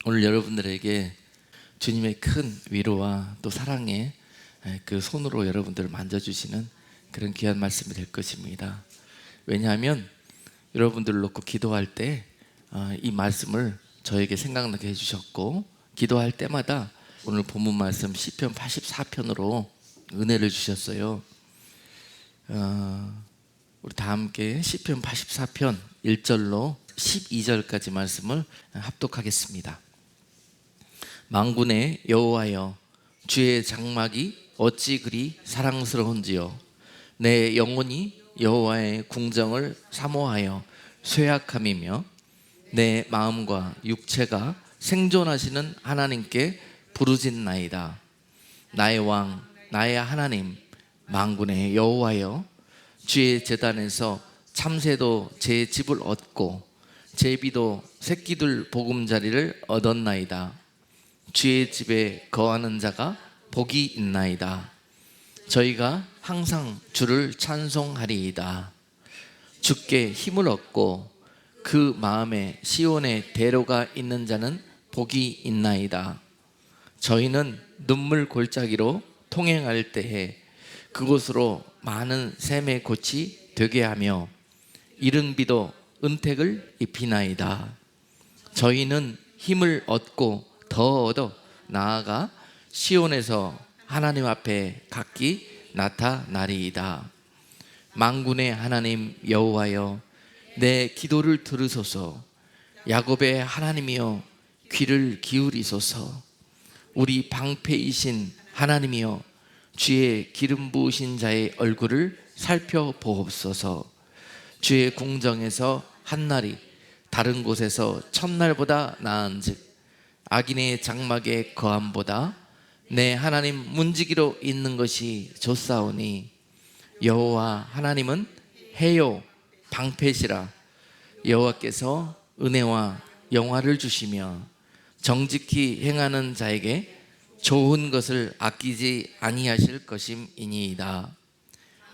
오늘 여러분들에게 주님의 큰 위로와 또 사랑의 그 손으로 여러분들을 만져주시는 그런 귀한 말씀이 될 것입니다. 왜냐하면 여러분들을 놓고 기도할 때 이 말씀을 저에게 생각나게 해주셨고, 기도할 때마다 오늘 본문 말씀 시편 84편으로 은혜를 주셨어요. 우리 다 함께 시편 84편 1절로 12절까지 말씀을 합독하겠습니다. 만군의 여호와여, 주의 장막이 어찌 그리 사랑스러운지요. 내 영혼이 여호와의 궁정을 사모하여 쇠약함이며 내 마음과 육체가 생존하시는 하나님께 부르짖나이다. 나의 왕, 나의 하나님, 만군의 여호와여, 주의 제단에서 참새도 제 집을 얻고 제비도 새끼들 보금자리를 얻었나이다. 주의 집에 거하는 자가 복이 있나이다. 저희가 항상 주를 찬송하리이다. 주께 힘을 얻고 그 마음에 시온의 대로가 있는 자는 복이 있나이다. 저희는 눈물 골짜기로 통행할 때에 그곳으로 많은 샘의 꽃이 되게 하며 이른 비도 은택을 입히나이다. 저희는 힘을 얻고 더 얻어 나아가 시온에서 하나님 앞에 각기 나타나리이다. 만군의 하나님 여호와여, 내 기도를 들으소서. 야곱의 하나님이여, 귀를 기울이소서. 우리 방패이신 하나님이여, 주의 기름 부으신 자의 얼굴을 살펴보옵소서. 주의 궁정에서 한날이 다른 곳에서 첫날보다 나은즉 악인의 장막의 거함보다 내 하나님 문지기로 있는 것이 좋사오니, 여호와 하나님은 해요 방패시라. 여호와께서 은혜와 영화를 주시며 정직히 행하는 자에게 좋은 것을 아끼지 아니하실 것임이니이다.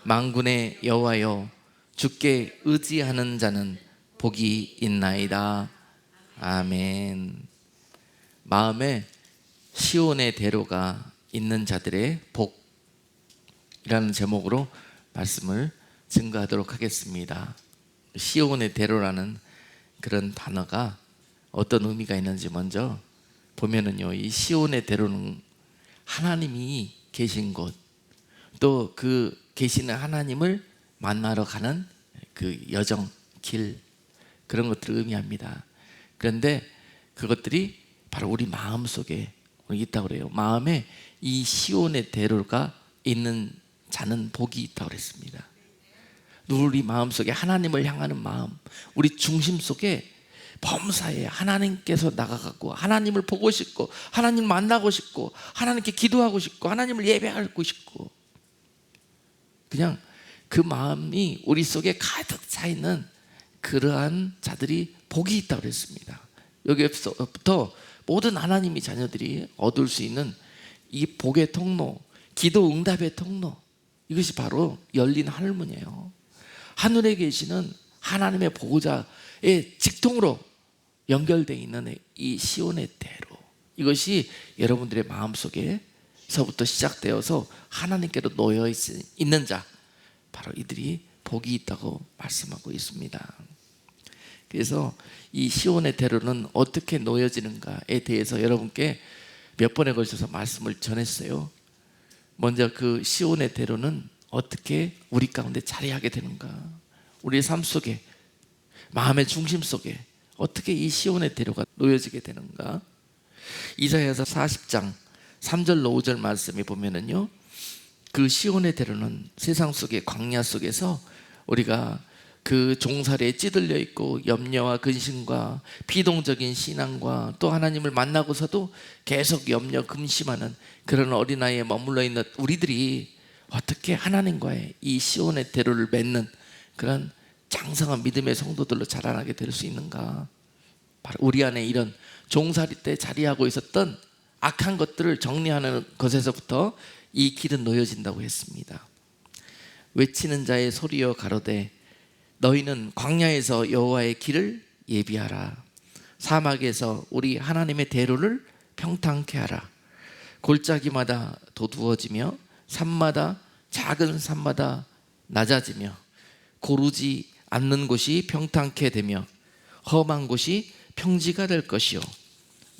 만군의 여호와여, 주께 의지하는 자는 복이 있나이다. 아멘. 마음에 시온의 대로가 있는 자들의 복이라는 제목으로 말씀을 증거하도록 하겠습니다. 시온의 대로라는 그런 단어가 어떤 의미가 있는지 먼저 보면은요, 이 시온의 대로는 하나님이 계신 곳, 또 그 계시는 하나님을 만나러 가는 그 여정, 길, 그런 것들을 의미합니다. 그런데 그것들이 바로 우리 마음 속에 있다고 그래요. 마음에 이 시온의 대로가 있는 자는 복이 있다고 그랬습니다. 우리 마음 속에 하나님을 향하는 마음, 우리 중심 속에 범사에 하나님께서 나가고 하나님을 보고 싶고 하나님을 만나고 싶고 하나님께 기도하고 싶고 하나님을 예배하고 싶고, 그냥 그 마음이 우리 속에 가득 차 있는 그러한 자들이 복이 있다고 그랬습니다. 여기서부터 모든 하나님의 자녀들이 얻을 수 있는 이 복의 통로, 기도 응답의 통로, 이것이 바로 열린 하늘문이에요. 하늘에 계시는 하나님의 보호자의 직통으로 연결되어 있는 이 시온의 대로, 이것이 여러분들의 마음속에서부터 시작되어서 하나님께로 놓여 있는 자, 바로 이들이 복이 있다고 말씀하고 있습니다. 그래서 이 시온의 대로는 어떻게 놓여지는가에 대해서 여러분께 몇 번에 걸쳐서 말씀을 전했어요. 먼저 그 시온의 대로는 어떻게 우리 가운데 자리하게 되는가, 우리의 삶 속에, 마음의 중심 속에 어떻게 이 시온의 대로가 놓여지게 되는가. 이사야서 40장 3절로 5절 말씀에 보면은요, 그 시온의 대로는 세상 속의 광야 속에서 우리가 그 종살이에 찌들려 있고 염려와 근심과 비동적인 신앙과 또 하나님을 만나고서도 계속 염려 근심하는 그런 어린아이에 머물러 있는 우리들이 어떻게 하나님과의 이 시온의 대로를 맺는 그런 장성한 믿음의 성도들로 자라나게 될 수 있는가. 바로 우리 안에 이런 종살이 때 자리하고 있었던 악한 것들을 정리하는 것에서부터 이 길은 놓여진다고 했습니다. 외치는 자의 소리여 가로되 너희는 광야에서 여호와의 길을 예비하라. 사막에서 우리 하나님의 대로를 평탄케 하라. 골짜기마다 도두어지며 산마다 작은 산마다 낮아지며 고르지 않는 곳이 평탄케 되며 험한 곳이 평지가 될 것이요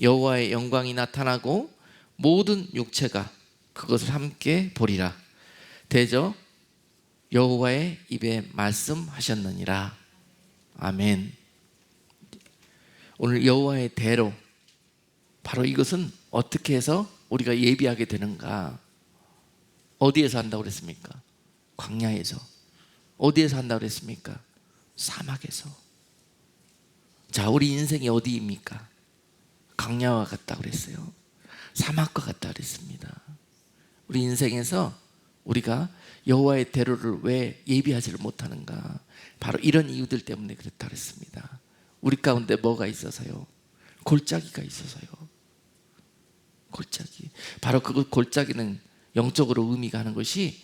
여호와의 영광이 나타나고 모든 육체가 그것을 함께 보리라. 대저 여호와의 입에 말씀하셨느니라. 아멘. 오늘 여호와의 대로, 바로 이것은 어떻게 해서 우리가 예비하게 되는가? 어디에서 한다고 그랬습니까? 광야에서. 어디에서 한다고 그랬습니까? 사막에서. 자, 우리 인생이 어디입니까? 광야와 같다고 그랬어요. 사막과 같다고 그랬습니다. 우리 인생에서 우리가 여호와의 대로를 왜 예비하지를 못하는가? 바로 이런 이유들 때문에 그렇다고 그랬습니다. 우리 가운데 뭐가 있어서요? 골짜기가 있어서요. 골짜기. 바로 그 골짜기는 영적으로 의미가 하는 것이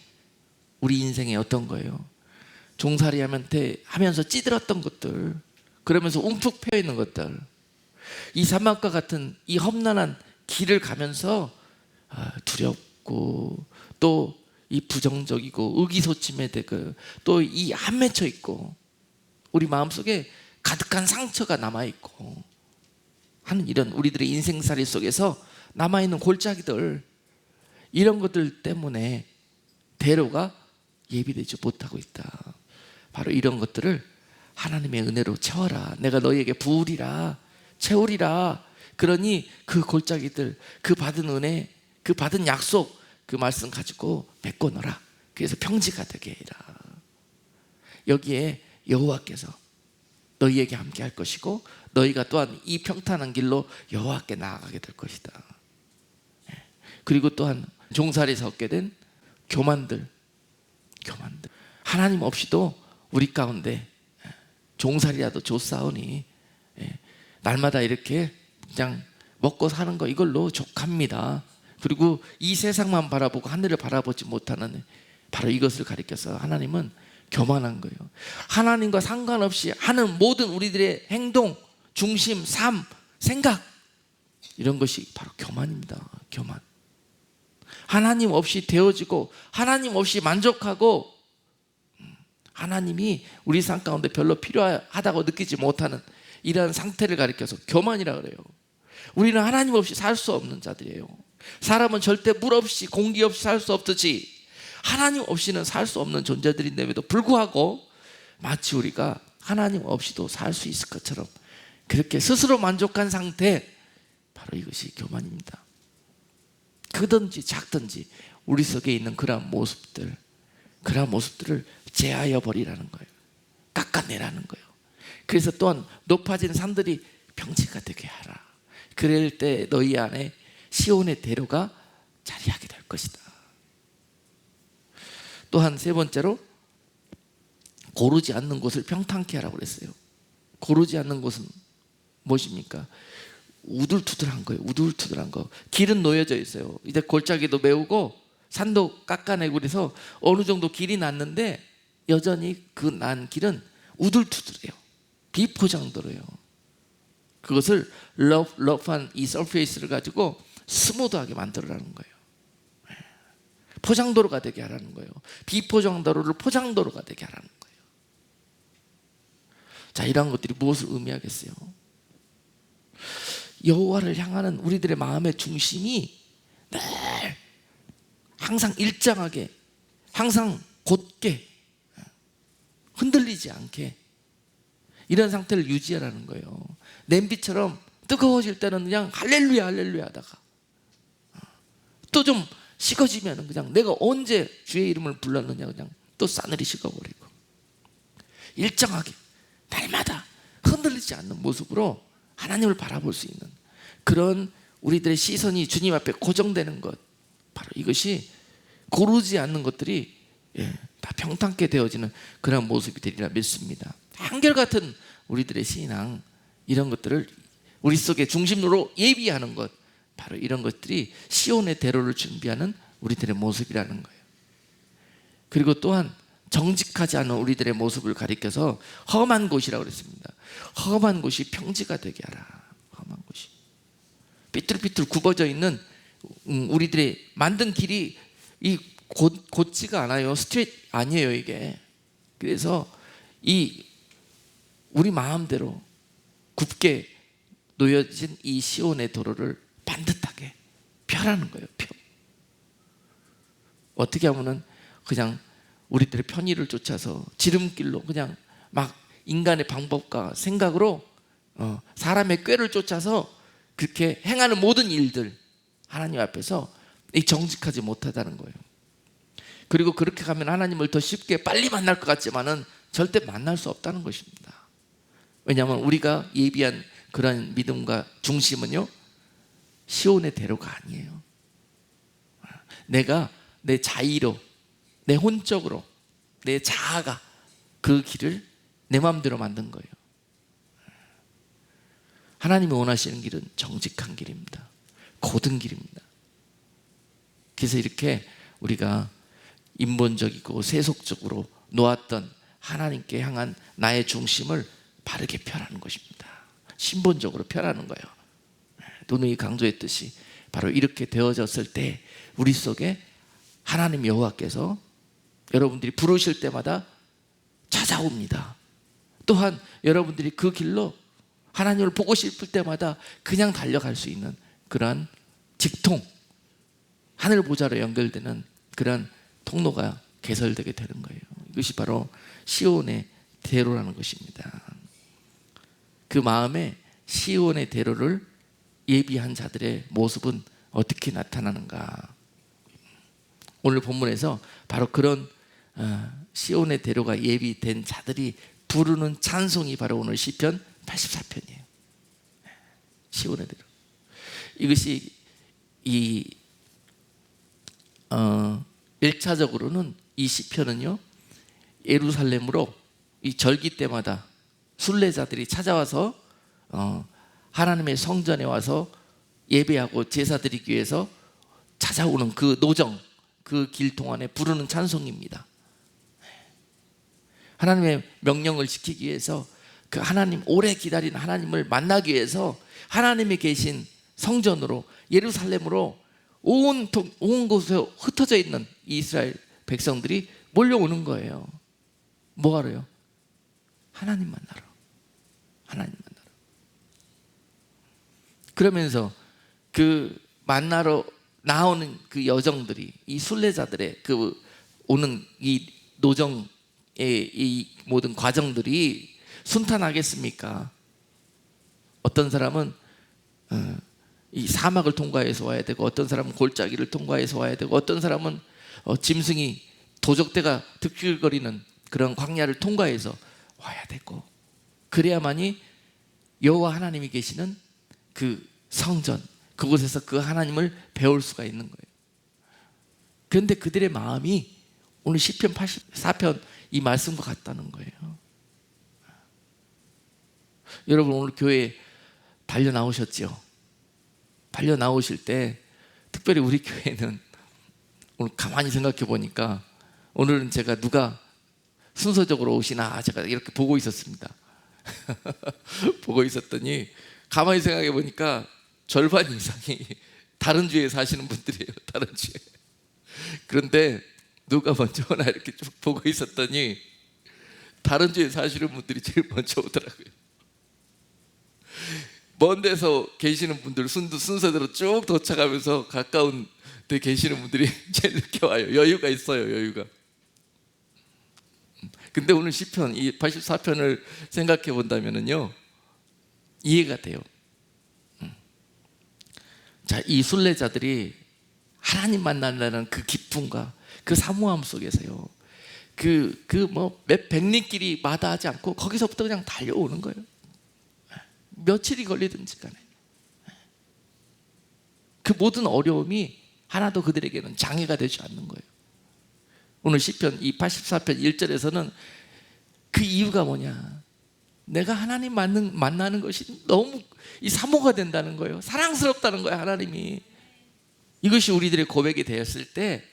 우리 인생에 어떤 거예요? 종살이 하면서 찌들었던 것들, 그러면서 움푹 패여 있는 것들, 이 사막과 같은 이 험난한 길을 가면서 두렵고 또 이 부정적이고 의기소침해되고 또 이 안 맺혀 있고 우리 마음속에 가득한 상처가 남아있고 하는 이런 우리들의 인생살이 속에서 남아있는 골짜기들, 이런 것들 때문에 대로가 예비되지 못하고 있다. 바로 이런 것들을 하나님의 은혜로 채워라. 내가 너희에게 부으리라, 채우리라. 그러니 그 골짜기들, 그 받은 은혜, 그 받은 약속, 그 말씀 가지고 메꿔 넣어라. 그래서 평지가 되게 해라. 여기에 여호와께서 너희에게 함께 할 것이고 너희가 또한 이 평탄한 길로 여호와께 나아가게 될 것이다. 그리고 또한 종살이에서 얻게 된 교만들, 하나님 없이도 우리 가운데 종살이라도 좋사오니 날마다 이렇게 그냥 먹고 사는 거 이걸로 족합니다. 그리고 이 세상만 바라보고 하늘을 바라보지 못하는, 바로 이것을 가리켜서 하나님은 교만한 거예요. 하나님과 상관없이 하는 모든 우리들의 행동, 중심, 삶, 생각, 이런 것이 바로 교만입니다. 교만. 하나님 없이 되어지고 하나님 없이 만족하고 하나님이 우리 삶 가운데 별로 필요하다고 느끼지 못하는 이러한 상태를 가리켜서 교만이라 그래요. 우리는 하나님 없이 살 수 없는 자들이에요. 사람은 절대 물 없이 공기 없이 살 수 없듯이 하나님 없이는 살 수 없는 존재들인데도 불구하고 마치 우리가 하나님 없이도 살 수 있을 것처럼 그렇게 스스로 만족한 상태, 바로 이것이 교만입니다. 크든지 작든지 우리 속에 있는 그러한 모습들을 제하여 버리라는 거예요. 깎아내라는 거예요. 그래서 또한 높아진 산들이 평지가 되게 하라. 그럴 때 너희 안에 시온의 대로가 자리하게 될 것이다. 또한 세 번째로 고르지 않는 곳을 평탄케 하라고 그랬어요. 고르지 않는 곳은 무엇입니까? 우둘투둘한 거예요. 우둘투둘한 거. 길은 놓여져 있어요. 이제 골짜기도 메우고 산도 깎아내고 그래서 어느 정도 길이 났는데 여전히 그 난 길은 우둘투둘해요. 비포장도로요. 그것을 러프한 이 서페이스를 가지고 스무드하게 만들어라는 거예요. 포장도로가 되게 하라는 거예요. 비포장도로를 포장도로가 되게 하라는 거예요. 자, 이러한 것들이 무엇을 의미하겠어요? 여호와를 향하는 우리들의 마음의 중심이 늘 항상 일정하게, 항상 곧게, 흔들리지 않게 이런 상태를 유지하라는 거예요. 냄비처럼 뜨거워질 때는 그냥 할렐루야 할렐루야 하다가 또 좀 식어지면 그냥 내가 언제 주의 이름을 불렀느냐 그냥 또 싸늘히 식어버리고, 일정하게 날마다 흔들리지 않는 모습으로 하나님을 바라볼 수 있는 그런 우리들의 시선이 주님 앞에 고정되는 것, 바로 이것이 고르지 않는 것들이 다 평탄케 되어지는 그런 모습이 되리라 믿습니다. 한결같은 우리들의 신앙, 이런 것들을 우리 속에 중심으로 예비하는 것, 바로 이런 것들이 시온의 대로를 준비하는 우리들의 모습이라는 거예요. 그리고 또한 정직하지 않은 우리들의 모습을 가리켜서 험한 곳이라고 그랬습니다. 험한 곳이 평지가 되게 하라. 삐뚤삐뚤 굽어져 있는 우리들의 만든 길이 이 곧지가 않아요. 스트레이트 아니에요 이게. 그래서 이 우리 마음대로 굽게 놓여진 이 시온의 도로를 반듯하게 펴라는 거예요. 펴. 어떻게 하면은 그냥 우리들의 편의를 쫓아서 지름길로 그냥 막 인간의 방법과 생각으로 사람의 꾀를 쫓아서 그렇게 행하는 모든 일들 하나님 앞에서 정직하지 못하다는 거예요. 그리고 그렇게 가면 하나님을 더 쉽게 빨리 만날 것 같지만은 절대 만날 수 없다는 것입니다. 왜냐하면 우리가 예비한 그런 믿음과 중심은요, 시온의 대로가 아니에요. 내가 내 자의로, 내 혼적으로, 내 자아가 그 길을 내 마음대로 만든 거예요. 하나님이 원하시는 길은 정직한 길입니다. 고든 길입니다. 그래서 이렇게 우리가 인본적이고 세속적으로 놓았던 하나님께 향한 나의 중심을 바르게 펴라는 것입니다. 신본적으로 펴라는 거예요. 누누이 강조했듯이 바로 이렇게 되어졌을 때 우리 속에 하나님 여호와께서 여러분들이 부르실 때마다 찾아옵니다. 또한 여러분들이 그 길로 하나님을 보고 싶을 때마다 그냥 달려갈 수 있는 그러한 직통, 하늘 보좌로 연결되는 그러한 통로가 개설되게 되는 거예요. 이것이 바로 시온의 대로라는 것입니다. 그 마음에 시온의 대로를 예비한 자들의 모습은 어떻게 나타나는가? 오늘 본문에서 바로 그런 시온의 대로가 예비된 자들이 부르는 찬송이 바로 오늘 시편 84편이에요. 시온의 대로. 이것이 1차적으로는 이 시편은요, 예루살렘으로 이 절기 때마다 순례자들이 찾아와서 하나님의 성전에 와서 예배하고 제사 드리기 위해서 찾아오는 그 노정, 그 길 동안에 부르는 찬송입니다. 하나님의 명령을 지키기 위해서 그 하나님, 오래 기다린 하나님을 만나기 위해서 하나님이 계신 성전으로, 예루살렘으로 온 곳에 흩어져 있는 이스라엘 백성들이 몰려오는 거예요. 뭐하러요? 하나님 만나러. 하나님 만나러. 그러면서 그 만나러 나오는 그 여정들이, 이 순례자들의 그 오는 이 노정의 이 모든 과정들이 순탄하겠습니까? 어떤 사람은 이 사막을 통과해서 와야 되고, 어떤 사람은 골짜기를 통과해서 와야 되고, 어떤 사람은 짐승이 도적대가 득실거리는 그런 광야를 통과해서 와야 되고, 그래야만이 여호와 하나님이 계시는 그 성전, 그곳에서 그 하나님을 배울 수가 있는 거예요. 그런데 그들의 마음이 오늘 시편 84편 이 말씀과 같다는 거예요. 여러분 오늘 교회에 달려 나오셨죠? 달려 나오실 때 특별히 우리 교회는 오늘 가만히 생각해 보니까 오늘은 제가 누가 순서적으로 오시나 제가 이렇게 보고 있었습니다. 보고 있었더니 가만히 생각해 보니까 절반 이상이 다른 주에 사시는 분들이에요. 다른 주에. 그런데 누가 먼저 오나 이렇게 쭉 보고 있었더니 다른 주에 사시는 분들이 제일 먼저 오더라고요. 먼 데서 계시는 분들 순서대로 쭉 도착하면서 가까운 데 계시는 분들이 제일 늦게 와요. 여유가 있어요. 여유가. 근데 오늘 시편 이 84편을 생각해 본다면은요, 이해가 돼요. 자, 이 순례자들이 하나님 만난다는 그 기쁨과 그 사모함 속에서요, 몇 백리길이 마다하지 않고 거기서부터 그냥 달려오는 거예요. 며칠이 걸리든지 간에 그 모든 어려움이 하나도 그들에게는 장애가 되지 않는 거예요. 오늘 시편 이 84편 1절에서는 그 이유가 뭐냐, 내가 하나님 만나는 것이 너무 이 사모가 된다는 거예요. 사랑스럽다는 거예요. 하나님이. 이것이 우리들의 고백이 되었을 때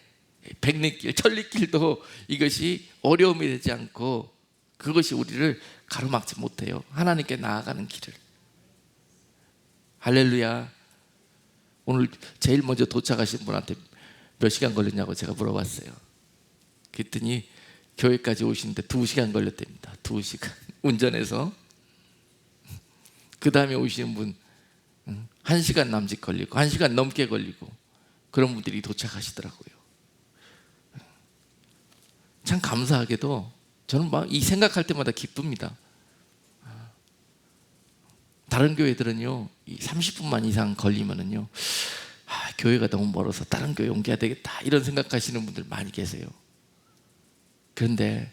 백리길, 천리길도 이것이 어려움이 되지 않고 그것이 우리를 가로막지 못해요. 하나님께 나아가는 길을. 할렐루야. 오늘 제일 먼저 도착하신 분한테 몇 시간 걸렸냐고 제가 물어봤어요. 그랬더니 교회까지 오시는데 2시간 걸렸답니다. 2시간 운전해서. 그 다음에 오시는 분 1시간 남짓 걸리고 1시간 넘게 걸리고 그런 분들이 도착하시더라고요. 참 감사하게도 저는 막 이 생각할 때마다 기쁩니다. 다른 교회들은요 30분만 이상 걸리면은요 교회가 너무 멀어서 다른 교회 옮겨야 되겠다 이런 생각하시는 분들 많이 계세요. 그런데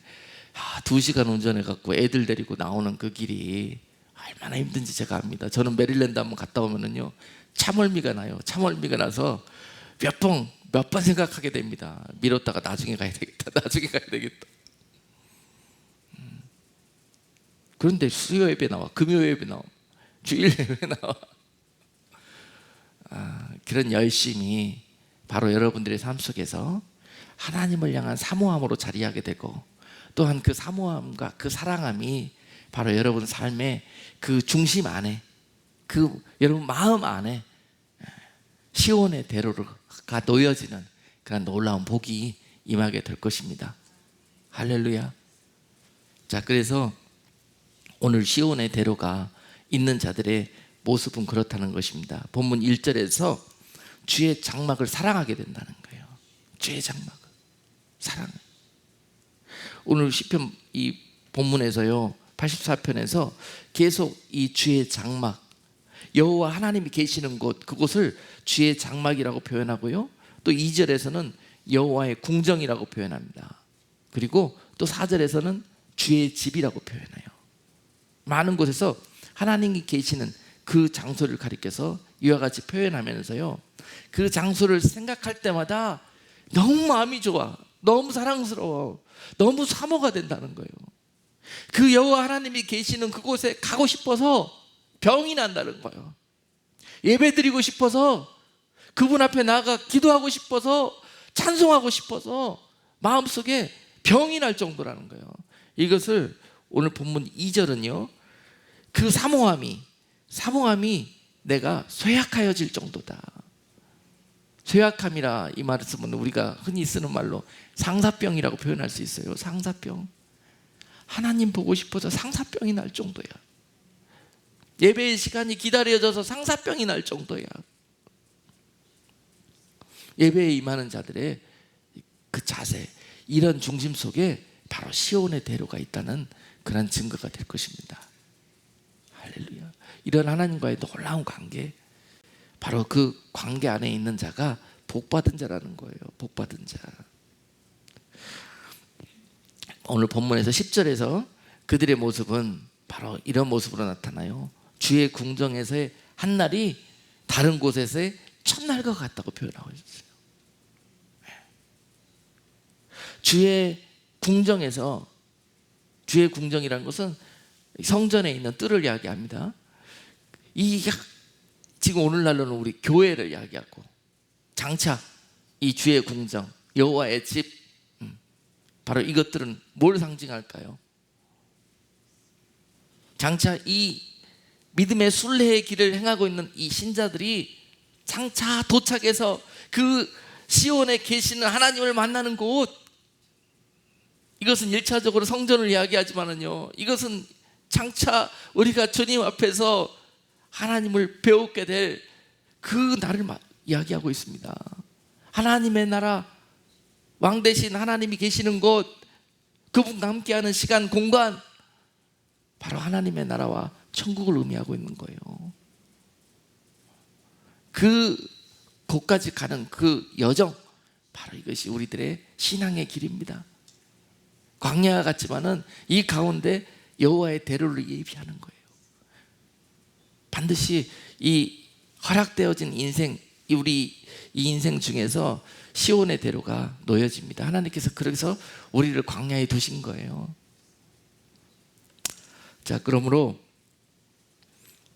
2시간 운전해 갖고 애들 데리고 나오는 그 길이 얼마나 힘든지 제가 압니다. 저는 메릴랜드 한번 갔다 오면은요 참을미가 나요. 참을미가 나서 몇 번 생각하게 됩니다. 미뤘다가 나중에 가야 되겠다. 나중에 가야 되겠다. 그런데 수요 예배 나와, 금요 예배 나와, 주일 예배 나와. 그런 열심이 바로 여러분들의 삶 속에서 하나님을 향한 사모함으로 자리하게 되고, 또한 그 사모함과 그 사랑함이 바로 여러분 삶의 그 중심 안에, 그 여러분 마음 안에 시온의 대로가 놓여지는 그런 놀라운 복이 임하게 될 것입니다. 할렐루야. 자, 그래서 오늘 시온의 대로가 있는 자들의 모습은 그렇다는 것입니다. 본문 1절에서 주의 장막을 사랑하게 된다는 거예요. 주의 장막을 사랑. 오늘 시편 이 본문에서요 84편에서 계속 이 주의 장막, 여호와 하나님이 계시는 곳, 그곳을 주의 장막이라고 표현하고요, 또 2절에서는 여호와의 궁정이라고 표현합니다. 그리고 또 4절에서는 주의 집이라고 표현해요. 많은 곳에서 하나님이 계시는 그 장소를 가리켜서 이와 같이 표현하면서요, 그 장소를 생각할 때마다 너무 마음이 좋아, 너무 사랑스러워, 너무 사모가 된다는 거예요. 그 여호와 하나님이 계시는 그곳에 가고 싶어서 병이 난다는 거예요. 예배드리고 싶어서, 그분 앞에 나가 기도하고 싶어서, 찬송하고 싶어서 마음속에 병이 날 정도라는 거예요. 이것을 오늘 본문 2절은요, 그 사모함이 내가 쇠약하여질 정도다. 쇠약함이라 이 말을 쓰면 우리가 흔히 쓰는 말로 상사병이라고 표현할 수 있어요. 상사병. 하나님 보고 싶어서 상사병이 날 정도야. 예배의 시간이 기다려져서 상사병이 날 정도야. 예배에 임하는 자들의 그 자세, 이런 중심 속에 바로 시온의 대로가 있다는 그런 증거가 될 것입니다. 할렐루야. 이런 하나님과의 놀라운 관계, 바로 그 관계 안에 있는 자가 복받은 자라는 거예요. 복받은 자. 오늘 본문에서 10절에서 그들의 모습은 바로 이런 모습으로 나타나요. 주의 궁정에서의 한날이 다른 곳에서의 첫날과 같다고 표현하고 있어요. 주의 궁정에서, 주의 궁정이라는 것은 성전에 있는 뜰을 이야기합니다. 지금 오늘날로는 우리 교회를 이야기하고, 장차 이 주의 궁정, 여호와의 집, 바로 이것들은 뭘 상징할까요? 장차 이 믿음의 순례의 길을 행하고 있는 이 신자들이 장차 도착해서 그 시온에 계시는 하나님을 만나는 곳, 이것은 1차적으로 성전을 이야기하지만은요, 이것은 장차 우리가 주님 앞에서 하나님을 배우게 될 그 날을 이야기하고 있습니다. 하나님의 나라, 왕 대신 하나님이 계시는 곳, 그분과 함께하는 시간, 공간, 바로 하나님의 나라와 천국을 의미하고 있는 거예요. 그 곳까지 가는 그 여정, 바로 이것이 우리들의 신앙의 길입니다. 광야 같지만은 이 가운데 여호와의 대로를 예비하는 거예요. 반드시 이 허락되어진 인생, 우리 이 인생 중에서 시온의 대로가 놓여집니다. 하나님께서 그래서 우리를 광야에 두신 거예요. 자, 그러므로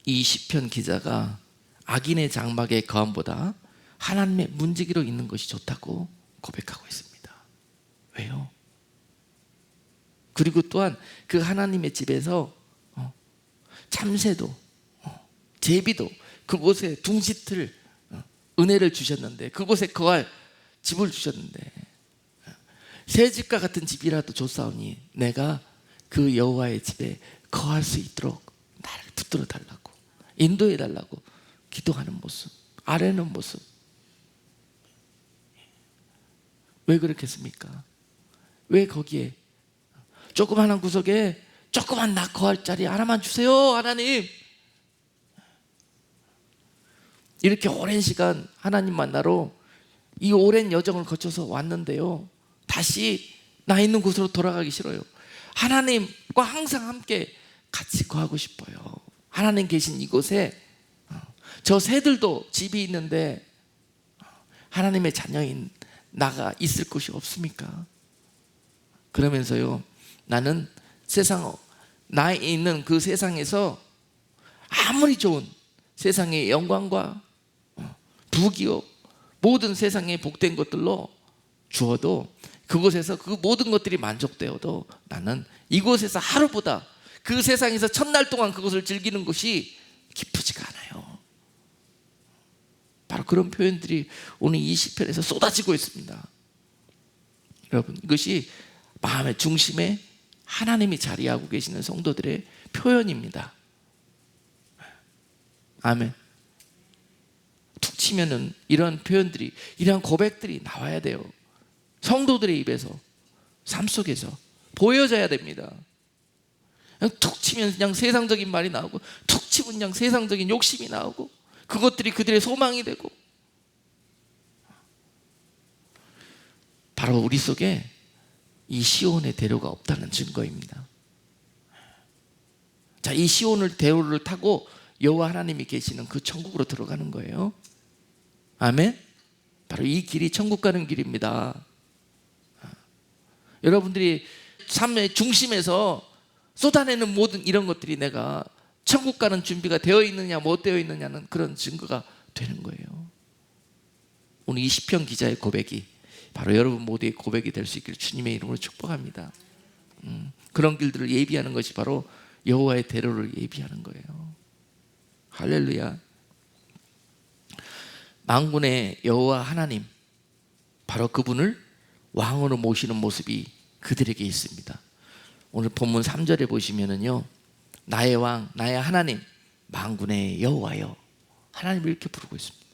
이 시편 기자가 악인의 장막의 거함보다 하나님의 문지기로 있는 것이 좋다고 고백하고 있습니다. 왜요? 그리고 또한 그 하나님의 집에서 참새도 제비도 그곳에 둥지틀 은혜를 주셨는데, 그곳에 거할 집을 주셨는데, 새 집과 같은 집이라도 줬사오니 내가 그 여호와의 집에 거할 수 있도록 나를 붙들어 달라고, 인도해 달라고 기도하는 모습, 아뢰는 모습. 왜 그렇겠습니까? 왜 거기에 조그마한 구석에 조그만 나 거할 자리 하나만 주세요, 하나님. 이렇게 오랜 시간 하나님 만나러 이 오랜 여정을 거쳐서 왔는데요, 다시 나 있는 곳으로 돌아가기 싫어요. 하나님과 항상 함께 같이 거하고 싶어요. 하나님 계신 이곳에 저 새들도 집이 있는데 하나님의 자녀인 나가 있을 곳이 없습니까? 그러면서요, 나는 나에 있는 그 세상에서 아무리 좋은 세상의 영광과 부귀요 모든 세상의 복된 것들로 주어도, 그곳에서 그 모든 것들이 만족되어도 나는 이곳에서 하루보다 그 세상에서 첫날 동안 그것을 즐기는 것이 기쁘지가 않아요. 바로 그런 표현들이 오늘 이 시편에서 쏟아지고 있습니다. 여러분, 이것이 마음의 중심에 하나님이 자리하고 계시는 성도들의 표현입니다. 아멘. 툭 치면은 이런 표현들이, 이런 고백들이 나와야 돼요. 성도들의 입에서, 삶 속에서 보여져야 됩니다. 그냥 툭 치면 그냥 세상적인 말이 나오고, 툭 치면 그냥 세상적인 욕심이 나오고, 그것들이 그들의 소망이 되고, 바로 우리 속에 이 시온의 대로가 없다는 증거입니다. 자, 이 시온의 대로를 타고 여호와 하나님이 계시는 그 천국으로 들어가는 거예요. 아멘. 바로 이 길이 천국 가는 길입니다. 여러분들이 삶의 중심에서 쏟아내는 모든 이런 것들이 내가 천국 가는 준비가 되어 있느냐 못 되어 있느냐는 그런 증거가 되는 거예요. 오늘 이 시편 기자의 고백이 바로 여러분 모두의 고백이 될 수 있기를 주님의 이름으로 축복합니다. 그런 길들을 예비하는 것이 바로 여호와의 대로를 예비하는 거예요. 할렐루야. 만군의 여호와 하나님, 바로 그분을 왕으로 모시는 모습이 그들에게 있습니다. 오늘 본문 3절에 보시면은요, 나의 왕, 나의 하나님, 만군의 여호와여, 하나님을 이렇게 부르고 있습니다.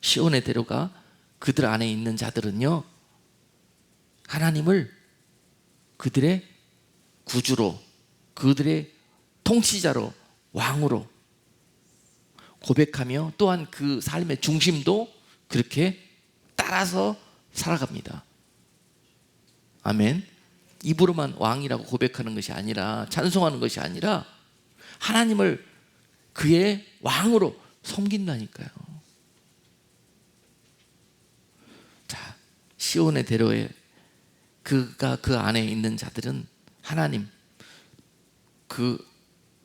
시온의 대로가 그들 안에 있는 자들은요, 하나님을 그들의 구주로, 그들의 통치자로, 왕으로 고백하며, 또한 그 삶의 중심도 그렇게 따라서 살아갑니다. 아멘. 입으로만 왕이라고 고백하는 것이 아니라, 찬송하는 것이 아니라 하나님을 그의 왕으로 섬긴다니까요. 자, 시온의 대로에 그가 그 안에 있는 자들은 하나님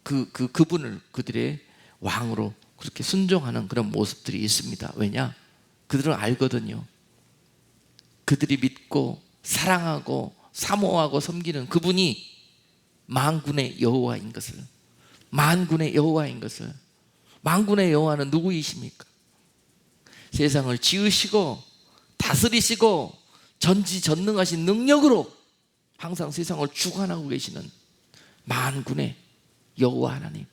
그분을 그들의 왕으로 그렇게 순종하는 그런 모습들이 있습니다. 왜냐? 그들은 알거든요. 그들이 믿고 사랑하고 사모하고 섬기는 그분이 만군의 여호와인 것을, 만군의 여호와인 것을. 만군의 여호와는 누구이십니까? 세상을 지으시고 다스리시고 전지전능하신 능력으로 항상 세상을 주관하고 계시는 만군의 여호와 하나님,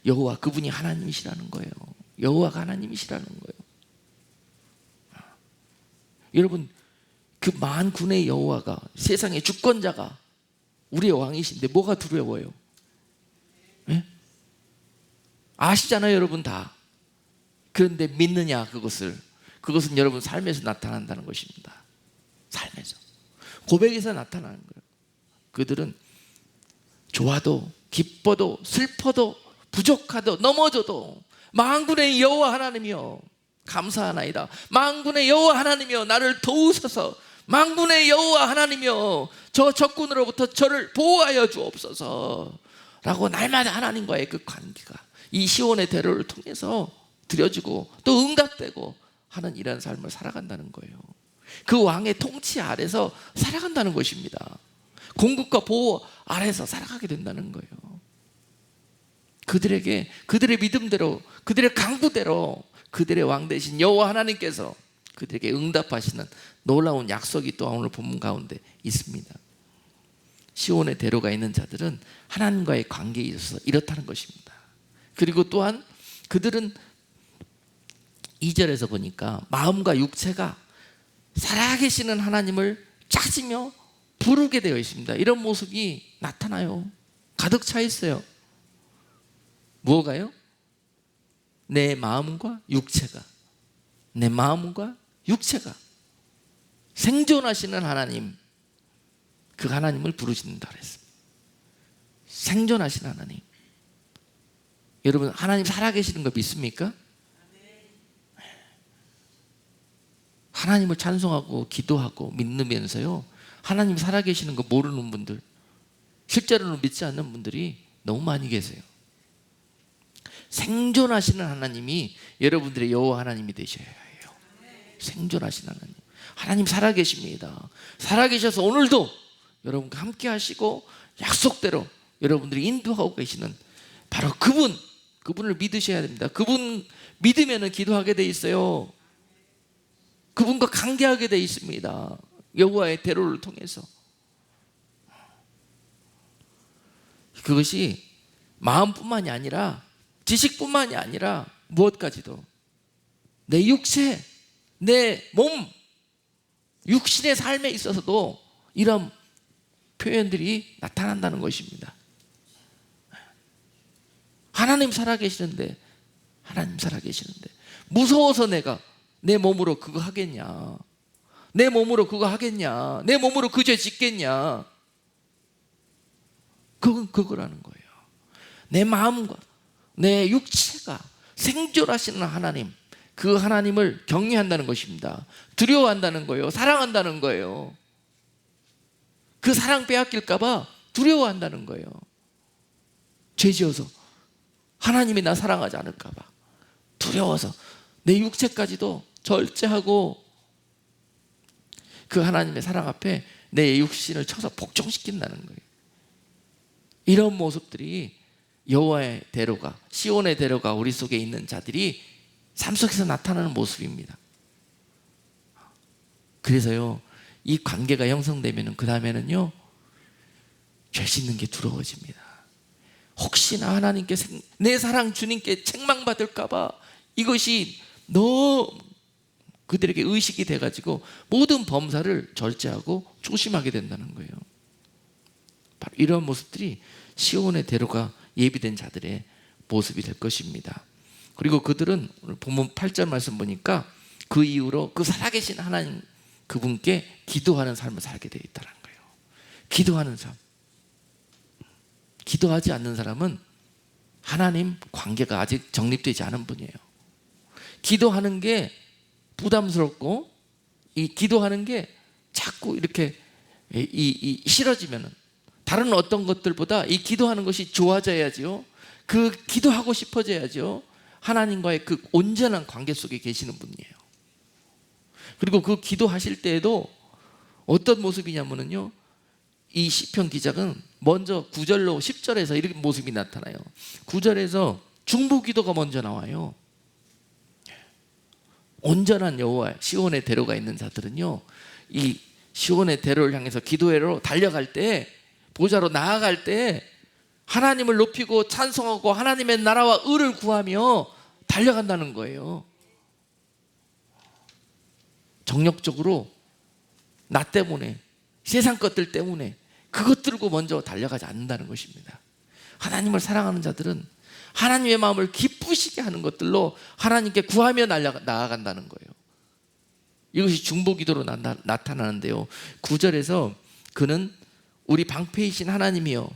여호와 그분이 하나님이시라는 거예요. 여호와가 하나님이시라는 거예요. 여러분, 그 만군의 여호와가, 세상의 주권자가 우리의 왕이신데 뭐가 두려워요? 네? 아시잖아요, 여러분 다. 그런데 믿느냐, 그것은 여러분 삶에서 나타난다는 것입니다. 삶에서, 고백에서 나타나는 거예요. 그들은 좋아도 기뻐도 슬퍼도 부족하도 넘어져도 만군의 여호와 하나님이여 감사하나이다. 만군의 여호와 하나님이여 나를 도우소서. 만군의 여호와 하나님이여 저 적군으로부터 저를 보호하여 주옵소서 라고 날마다 하나님과의 그 관계가 이 시온의 대로를 통해서 드려지고 또 응답되고 하는 이런 삶을 살아간다는 거예요. 그 왕의 통치 아래서 살아간다는 것입니다. 공급과 보호 아래서 살아가게 된다는 거예요. 그들에게 그들의 믿음대로, 그들의 강구대로, 그들의 왕 되신 여호와 하나님께서 그들에게 응답하시는 놀라운 약속이 또 오늘 본문 가운데 있습니다. 시온의 대로가 있는 자들은 하나님과의 관계에 있어서 이렇다는 것입니다. 그리고 또한 그들은 2절에서 보니까 마음과 육체가 살아계시는 하나님을 찾으며 부르게 되어 있습니다. 이런 모습이 나타나요. 가득 차 있어요. 무엇가요? 내 마음과 육체가, 내 마음과 육체가 생존하시는 하나님, 그 하나님을 부르신다 그랬습니다. 생존하시는 하나님. 여러분, 하나님 살아계시는 거 믿습니까? 하나님을 찬송하고 기도하고 믿으면서요, 하나님 살아계시는 거 모르는 분들, 실제로는 믿지 않는 분들이 너무 많이 계세요. 생존하시는 하나님이 여러분들의 여호와 하나님이 되셔야 해요. 생존하시는 하나님, 하나님 살아계십니다. 살아계셔서 오늘도 여러분과 함께 하시고 약속대로 여러분들이 인도하고 계시는 바로 그분을 믿으셔야 됩니다. 그분 믿으면 기도하게 돼 있어요. 그분과 관계하게 돼 있습니다. 여호와의 대로를 통해서. 그것이 마음뿐만이 아니라 지식뿐만이 아니라 무엇까지도 내 육체, 내 몸, 육신의 삶에 있어서도 이런 표현들이 나타난다는 것입니다. 하나님 살아계시는데, 하나님 살아계시는데 무서워서 내가 내 몸으로 그거 하겠냐, 내 몸으로 그거 하겠냐, 내 몸으로 그 죄 짓겠냐, 그거라는 거예요. 내 마음과 내 육체가 생존하시는 하나님, 그 하나님을 경외한다는 것입니다. 두려워한다는 거예요. 사랑한다는 거예요. 그 사랑 빼앗길까 봐 두려워한다는 거예요. 죄 지어서 하나님이 나 사랑하지 않을까 봐 두려워서 내 육체까지도 절제하고 그 하나님의 사랑 앞에 내 육신을 쳐서 복종시킨다는 거예요. 이런 모습들이 여호와의 대로가, 시온의 대로가 우리 속에 있는 자들이 삶 속에서 나타나는 모습입니다. 그래서요, 이 관계가 형성되면 그 다음에는요, 죄 짓는 게 두려워집니다. 혹시나 하나님께 내 사랑 주님께 책망받을까 봐 이것이 너무 그들에게 의식이 돼가지고 모든 범사를 절제하고 조심하게 된다는 거예요. 바로 이런 모습들이 시온의 대로가 예비된 자들의 모습이 될 것입니다. 그리고 그들은 오늘 본문 8절 말씀 보니까 그 이후로 그 살아계신 하나님 그분께 기도하는 삶을 살게 되어 있다는 거예요. 기도하는 삶. 기도하지 않는 사람은 하나님 관계가 아직 정립되지 않은 분이에요. 기도하는 게 부담스럽고, 이 기도하는 게 자꾸 이렇게 싫어지면은 다른 어떤 것들보다 이 기도하는 것이 좋아져야지요. 그 기도하고 싶어져야죠. 하나님과의 그 온전한 관계 속에 계시는 분이에요. 그리고 그 기도하실 때에도 어떤 모습이냐면요, 이 시편 기자는 먼저 9절로 10절에서 이런 모습이 나타나요. 9절에서 중보 기도가 먼저 나와요. 온전한 여호와 시온의 대로가 있는 자들은요, 이 시온의 대로를 향해서 기도회로 달려갈 때, 보좌로 나아갈 때 하나님을 높이고 찬송하고 하나님의 나라와 의를 구하며 달려간다는 거예요. 정력적으로 나 때문에, 세상 것들 때문에 그것 들고 먼저 달려가지 않는다는 것입니다. 하나님을 사랑하는 자들은 하나님의 마음을 기쁘시게 하는 것들로 하나님께 구하며 나아간다는 거예요. 이것이 중보기도로 나타나는데요, 9절에서 그는 우리 방패이신 하나님이여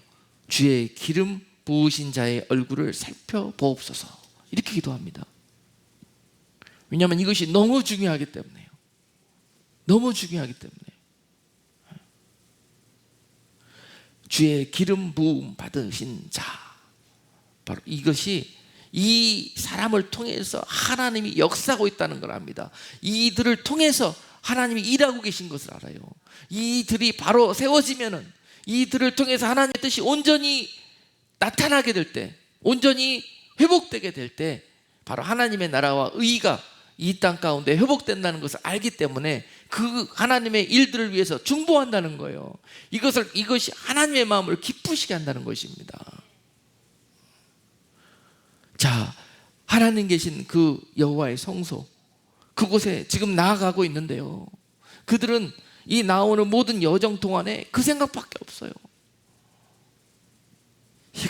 주의 기름 부으신 자의 얼굴을 살펴보옵소서, 이렇게 기도합니다. 왜냐하면 이것이 너무 중요하기 때문에요. 너무 중요하기 때문에. 주의 기름 부음 받으신 자, 바로 이것이 이 사람을 통해서 하나님이 역사하고 있다는 걸 압니다. 이들을 통해서 하나님이 일하고 계신 것을 알아요. 이들이 바로 세워지면은, 이들을 통해서 하나님의 뜻이 온전히 나타나게 될 때, 온전히 회복되게 될 때, 바로 하나님의 나라와 의가 이 땅 가운데 회복된다는 것을 알기 때문에 그 하나님의 일들을 위해서 중보한다는 거예요. 이것이 하나님의 마음을 기쁘시게 한다는 것입니다. 자, 하나님 계신 그 여호와의 성소, 그곳에 지금 나아가고 있는데요, 그들은 이 나오는 모든 여정 동안에 그 생각밖에 없어요.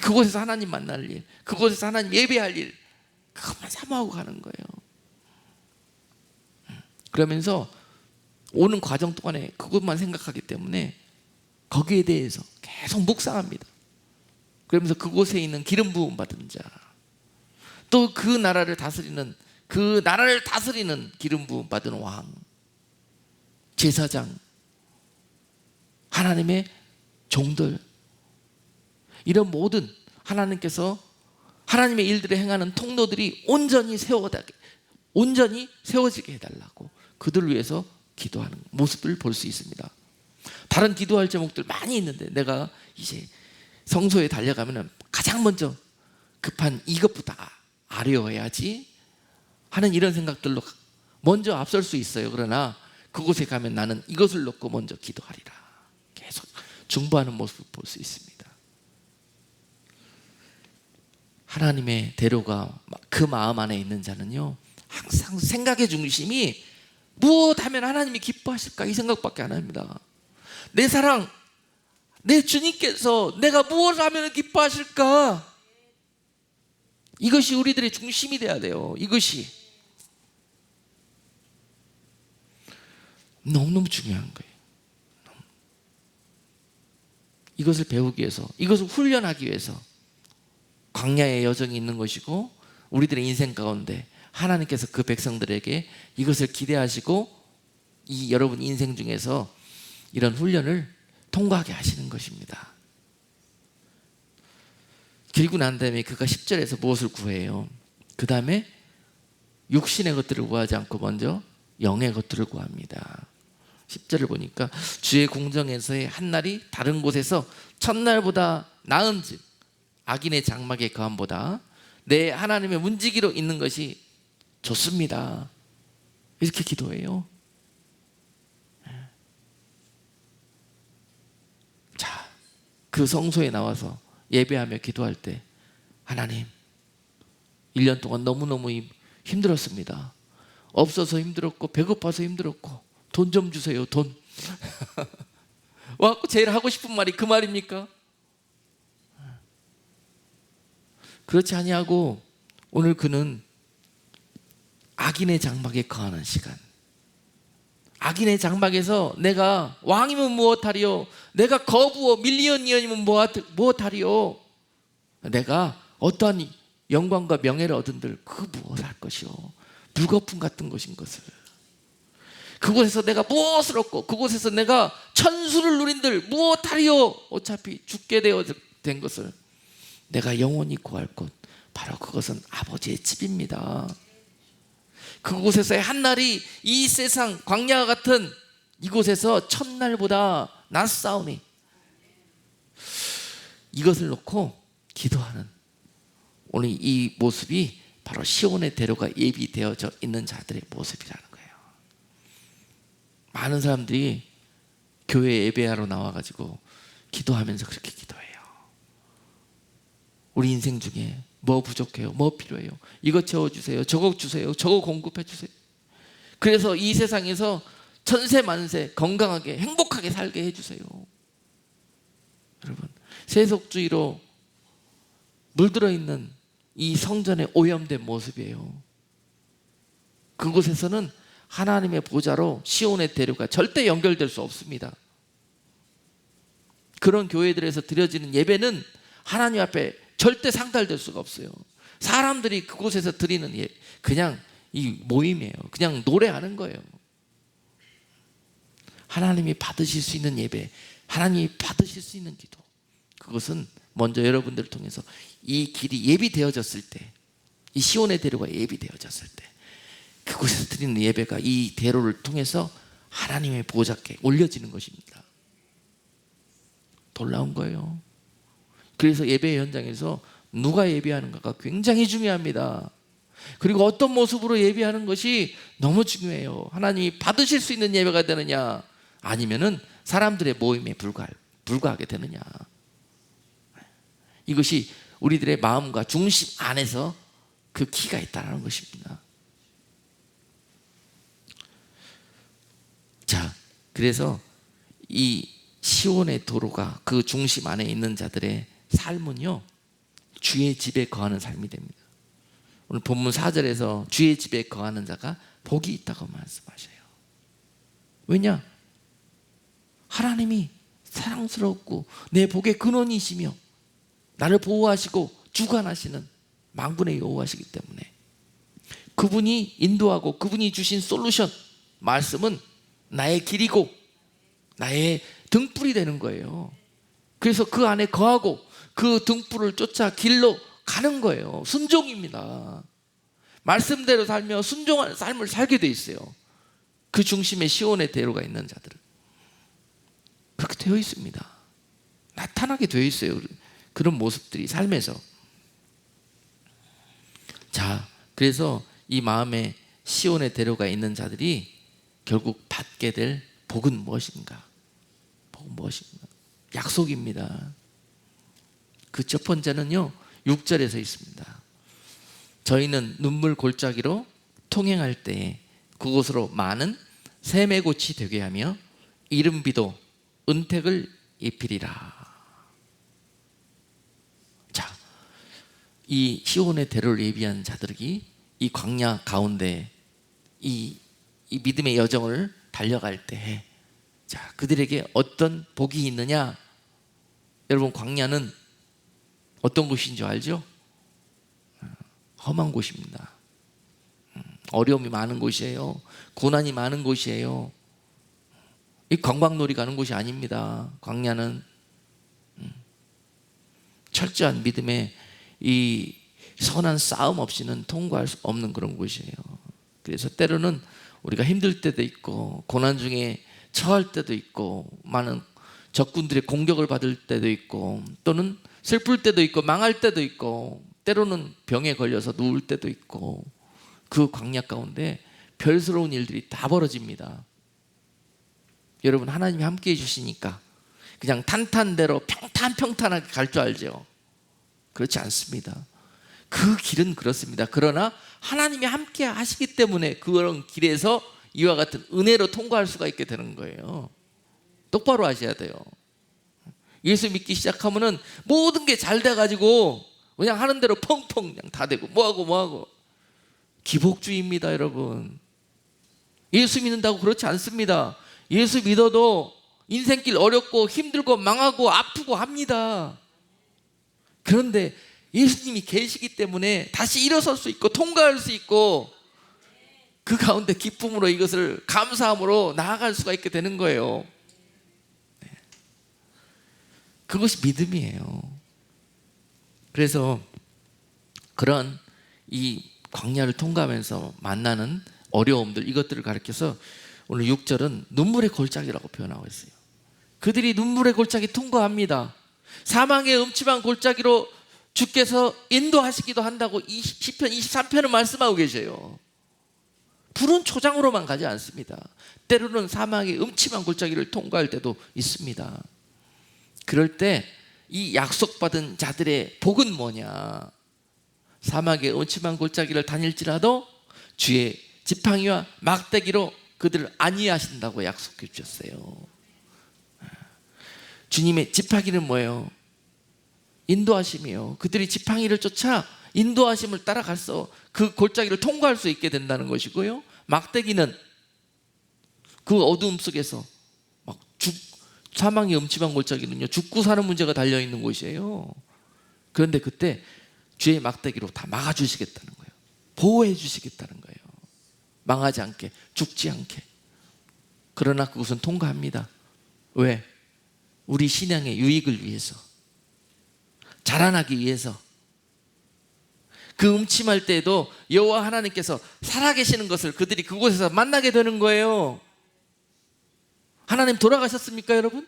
그곳에서 하나님 만날 일, 그곳에서 하나님 예배할 일, 그것만 사모하고 가는 거예요. 그러면서 오는 과정 동안에 그것만 생각하기 때문에 거기에 대해서 계속 묵상합니다. 그러면서 그곳에 있는 기름 부음 받은 자, 또 그 나라를 다스리는 기름 부음 받은 왕, 제사장, 하나님의 종들, 이런 모든 하나님께서 하나님의 일들을 행하는 통로들이 온전히 세워지게 해달라고 그들을 위해서 기도하는 모습을 볼 수 있습니다. 다른 기도할 제목들 많이 있는데 내가 이제 성소에 달려가면 가장 먼저 급한 이것부터 아뢰어야지 하는 이런 생각들로 먼저 앞설 수 있어요. 그러나 그곳에 가면 나는 이것을 놓고 먼저 기도하리라, 계속 중보하는 모습을 볼 수 있습니다. 하나님의 대로가 그 마음 안에 있는 자는요, 항상 생각의 중심이 무엇하면 하나님이 기뻐하실까, 이 생각밖에 안 합니다. 내 사랑, 내 주님께서 내가 무엇을 하면 기뻐하실까, 이것이 우리들의 중심이 돼야 돼요. 이것이 너무너무 중요한 거예요. 이것을 배우기 위해서, 이것을 훈련하기 위해서 광야의 여정이 있는 것이고, 우리들의 인생 가운데 하나님께서 그 백성들에게 이것을 기대하시고 이 여러분 인생 중에서 이런 훈련을 통과하게 하시는 것입니다. 그리고 난 다음에 그가 10절에서 무엇을 구해요? 그 다음에 육신의 것들을 구하지 않고 먼저 영의 것들을 구합니다. 10절을 보니까 주의 궁정에서의 한 날이 다른 곳에서 첫날보다 나은즉 악인의 장막의 거함보다 내 하나님의 문지기로 있는 것이 좋습니다. 이렇게 기도해요. 자, 그 성소에 나와서 예배하며 기도할 때, 하나님, 1년 동안 너무너무 힘들었습니다. 없어서 힘들었고 배고파서 힘들었고 돈 좀 주세요, 돈. 와갖고 제일 하고 싶은 말이 그 말입니까? 그렇지 아니하고 오늘 그는 악인의 장막에 거하는 시간, 악인의 장막에서 내가 왕이면 무엇하리요, 내가 거부어 밀리언이언이면 무엇하리요, 내가 어떠한 영광과 명예를 얻은들 그 무엇을 할 것이요, 불거품 같은 것인 것을, 그곳에서 내가 무엇을 얻고 그곳에서 내가 천수를 누린들 무엇하리요, 어차피 죽게 된 것을 내가 영원히 구할 곳, 바로 그것은 아버지의 집입니다. 그곳에서의 한날이 이 세상 광야와 같은 이곳에서 첫날보다 낫사오니, 이것을 놓고 기도하는 오늘 이 모습이 바로 시온의 대로가 예비되어져 있는 자들의 모습이라는 거예요. 많은 사람들이 교회 예배하러 나와가지고 기도하면서 그렇게 기도해요. 우리 인생 중에 뭐 부족해요? 뭐 필요해요? 이거 채워주세요. 저거 주세요. 저거 공급해 주세요. 그래서 이 세상에서 천세 만세 건강하게 행복하게 살게 해주세요. 여러분, 세속주의로 물들어 있는 이 성전의 오염된 모습이에요. 그곳에서는 하나님의 보좌로 시온의 대로가 절대 연결될 수 없습니다. 그런 교회들에서 드려지는 예배는 하나님 앞에 절대 상달될 수가 없어요. 사람들이 그곳에서 드리는 그냥 이 모임이에요. 그냥 노래하는 거예요. 하나님이 받으실 수 있는 예배, 하나님이 받으실 수 있는 기도, 그것은 먼저 여러분들을 통해서 이 길이 예비되어졌을 때, 이 시온의 대로가 예비되어졌을 때 그곳에서 드리는 예배가 이 대로를 통해서 하나님의 보좌께 올려지는 것입니다. 놀라운 거예요. 그래서 예배 현장에서 누가 예배하는가가 굉장히 중요합니다. 그리고 어떤 모습으로 예배하는 것이 너무 중요해요. 하나님이 받으실 수 있는 예배가 되느냐, 아니면은 사람들의 모임에 불과하게 되느냐. 이것이 우리들의 마음과 중심 안에서 그 키가 있다는 것입니다. 자, 그래서 이 시온의 도로가 그 중심 안에 있는 자들의 삶은요, 주의 집에 거하는 삶이 됩니다. 오늘 본문 4절에서 주의 집에 거하는 자가 복이 있다고 말씀하셔요. 왜냐? 하나님이 사랑스럽고 내 복의 근원이시며 나를 보호하시고 주관하시는 만군의 여호와시기 때문에 그분이 인도하고 그분이 주신 솔루션, 말씀은 나의 길이고 나의 등불이 되는 거예요. 그래서 그 안에 거하고 그 등불을 쫓아 길로 가는 거예요. 순종입니다. 말씀대로 살며 순종하는 삶을 살게 돼 있어요. 그 중심에 시온의 대로가 있는 자들은 그렇게 되어 있습니다. 나타나게 되어 있어요. 그런 모습들이 삶에서. 자, 그래서 이 마음에 시온의 대로가 있는 자들이 결국 받게 될 복은 무엇인가? 복은 무엇인가? 약속입니다. 그 첫 번째는요, 6절에서 있습니다. 저희는 눈물 골짜기로 통행할 때에 그곳으로 많은 샘의꽃이 되게 하며 이른비도 은택을 입히리라. 자, 이 시온의 대로를 예비한 자들이 이 광야 가운데 이 믿음의 여정을 달려갈 때, 자, 그들에게 어떤 복이 있느냐? 여러분, 광야는 어떤 곳인 줄 알죠? 험한 곳입니다. 어려움이 많은 곳이에요. 고난이 많은 곳이에요. 이 관광놀이 가는 곳이 아닙니다. 광야는 철저한 믿음의 이 선한 싸움 없이는 통과할 수 없는 그런 곳이에요. 그래서 때로는 우리가 힘들 때도 있고 고난 중에 처할 때도 있고 많은 적군들의 공격을 받을 때도 있고 또는 슬플 때도 있고 망할 때도 있고 때로는 병에 걸려서 누울 때도 있고 그 광야 가운데 별스러운 일들이 다 벌어집니다. 여러분, 하나님이 함께 해주시니까 그냥 탄탄대로 평탄하게 갈 줄 알죠? 그렇지 않습니다. 그 길은 그렇습니다. 그러나 하나님이 함께 하시기 때문에 그런 길에서 이와 같은 은혜로 통과할 수가 있게 되는 거예요. 똑바로 하셔야 돼요. 예수 믿기 시작하면은 모든 게 잘 돼가지고 그냥 하는 대로 펑펑 그냥 다 되고 뭐하고 기복주의입니다, 여러분. 예수 믿는다고 그렇지 않습니다. 예수 믿어도 인생길 어렵고 힘들고 망하고 아프고 합니다. 그런데 예수님이 계시기 때문에 다시 일어설 수 있고 통과할 수 있고 그 가운데 기쁨으로 이것을 감사함으로 나아갈 수가 있게 되는 거예요. 그것이 믿음이에요. 그래서 그런 이 광야를 통과하면서 만나는 어려움들, 이것들을 가리켜서 오늘 6절은 눈물의 골짜기라고 표현하고 있어요. 그들이 눈물의 골짜기 통과합니다. 사망의 음침한 골짜기로 주께서 인도하시기도 한다고 시편 23편은 말씀하고 계세요. 푸른 초장으로만 가지 않습니다. 때로는 사망의 음침한 골짜기를 통과할 때도 있습니다. 그럴 때 이 약속받은 자들의 복은 뭐냐? 사막의 음침한 골짜기를 다닐지라도 주의 지팡이와 막대기로 그들을 안위하신다고 약속해 주셨어요. 주님의 지팡이는 뭐예요? 인도하심이에요. 그들이 지팡이를 쫓아 인도하심을 따라가서 그 골짜기를 통과할 수 있게 된다는 것이고요. 막대기는 그 어두움 속에서 막 사망의 음침한 골짜기는요, 죽고 사는 문제가 달려있는 곳이에요. 그런데 그때 주의 막대기로 다 막아주시겠다는 거예요. 보호해 주시겠다는 거예요. 망하지 않게, 죽지 않게. 그러나 그것은 통과합니다. 왜? 우리 신앙의 유익을 위해서, 자라나기 위해서. 그 음침할 때에도 여호와 하나님께서 살아계시는 것을 그들이 그곳에서 만나게 되는 거예요. 하나님 돌아가셨습니까, 여러분?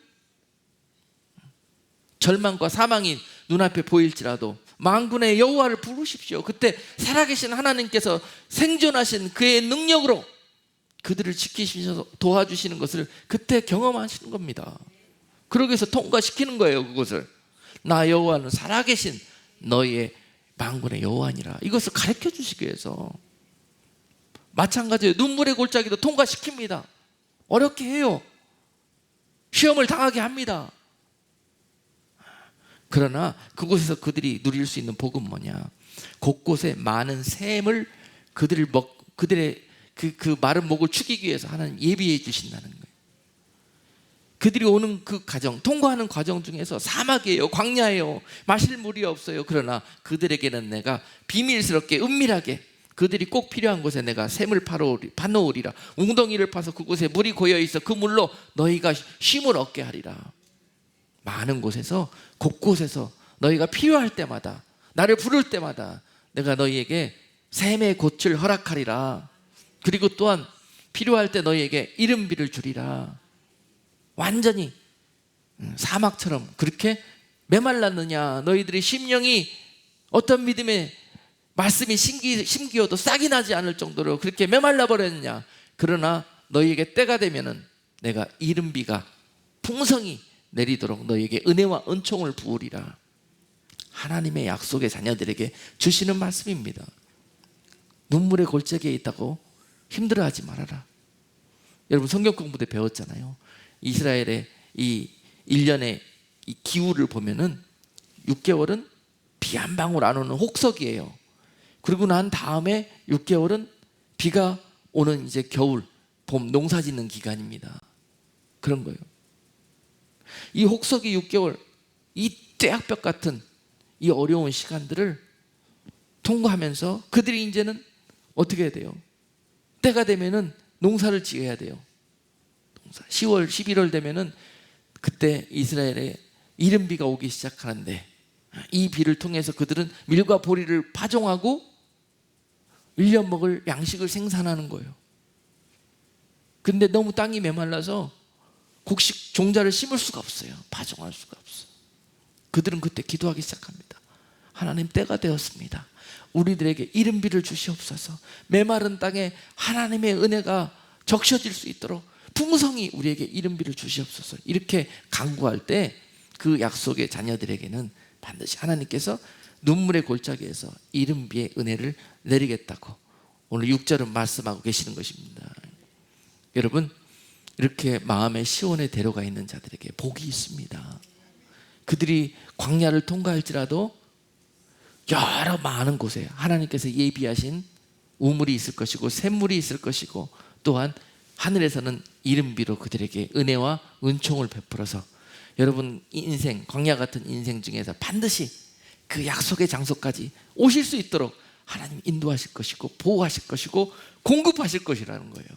절망과 사망이 눈앞에 보일지라도 만군의 여호와를 부르십시오. 그때 살아계신 하나님께서 생존하신 그의 능력으로 그들을 지키시면서 도와주시는 것을 그때 경험하시는 겁니다. 그러기 위해서 통과시키는 거예요. 그것을 나 여호와는 살아계신 너희의 만군의 여호와니라, 이것을 가르쳐 주시기 위해서. 마찬가지예요. 눈물의 골짜기도 통과시킵니다. 어렵게 해요. 시험을 당하게 합니다. 그러나 그곳에서 그들이 누릴 수 있는 복은 뭐냐? 곳곳에 많은 샘을 그들의 그 마른 목을 축이기 위해서 하나님 예비해 주신다는 거예요. 그들이 오는 그 과정, 통과하는 과정 중에서 사막이에요, 광야예요, 마실 물이 없어요. 그러나 그들에게는 내가 비밀스럽게 은밀하게 그들이 꼭 필요한 곳에 내가 샘을 파놓으리라. 웅덩이를 파서 그곳에 물이 고여있어 그 물로 너희가 쉼을 얻게 하리라. 많은 곳에서, 곳곳에서 너희가 필요할 때마다, 나를 부를 때마다 내가 너희에게 샘의 곳을 허락하리라. 그리고 또한 필요할 때 너희에게 이른비를 주리라. 완전히 사막처럼 그렇게 메말랐느냐? 너희들의 심령이 어떤 믿음의 말씀이 심기어도 싹이 나지 않을 정도로 그렇게 메말라 버렸느냐? 그러나 너희에게 때가 되면은 내가 이른비가 풍성히 내리도록 너희에게 은혜와 은총을 부으리라. 하나님의 약속의 자녀들에게 주시는 말씀입니다. 눈물의 골짜기에 있다고 힘들어하지 말아라. 여러분 성경 공부 때 배웠잖아요. 이스라엘의 이 1년의 이 기후를 보면은 6개월은 비 한 방울 안 오는 혹석이에요. 그리고 난 다음에 6개월은 비가 오는 이제 겨울, 봄, 농사 짓는 기간입니다. 그런 거예요. 이 혹석이 6개월, 이 떼약볕 같은 이 어려운 시간들을 통과하면서 그들이 이제는 어떻게 해야 돼요? 때가 되면은 농사를 지어야 돼요. 10월, 11월 되면은 그때 이스라엘에 이른비가 오기 시작하는데, 이 비를 통해서 그들은 밀과 보리를 파종하고 1년 먹을 양식을 생산하는 거예요. 근데 너무 땅이 메말라서 곡식 종자를 심을 수가 없어요. 파종할 수가 없어요. 그들은 그때 기도하기 시작합니다. 하나님, 때가 되었습니다. 우리들에게 이른비를 주시옵소서. 메마른 땅에 하나님의 은혜가 적셔질 수 있도록 풍성히 우리에게 이른비를 주시옵소서. 이렇게 간구할 때 그 약속의 자녀들에게는 반드시 하나님께서 눈물의 골짜기에서 이른비의 은혜를 내리겠다고 오늘 6절은 말씀하고 계시는 것입니다. 여러분, 이렇게 마음의 시온에 데려가 있는 자들에게 복이 있습니다. 그들이 광야를 통과할지라도 여러 많은 곳에 하나님께서 예비하신 우물이 있을 것이고 샘물이 있을 것이고, 또한 하늘에서는 이른비로 그들에게 은혜와 은총을 베풀어서 여러분 인생, 광야 같은 인생 중에서 반드시 그 약속의 장소까지 오실 수 있도록 하나님 인도하실 것이고 보호하실 것이고 공급하실 것이라는 거예요.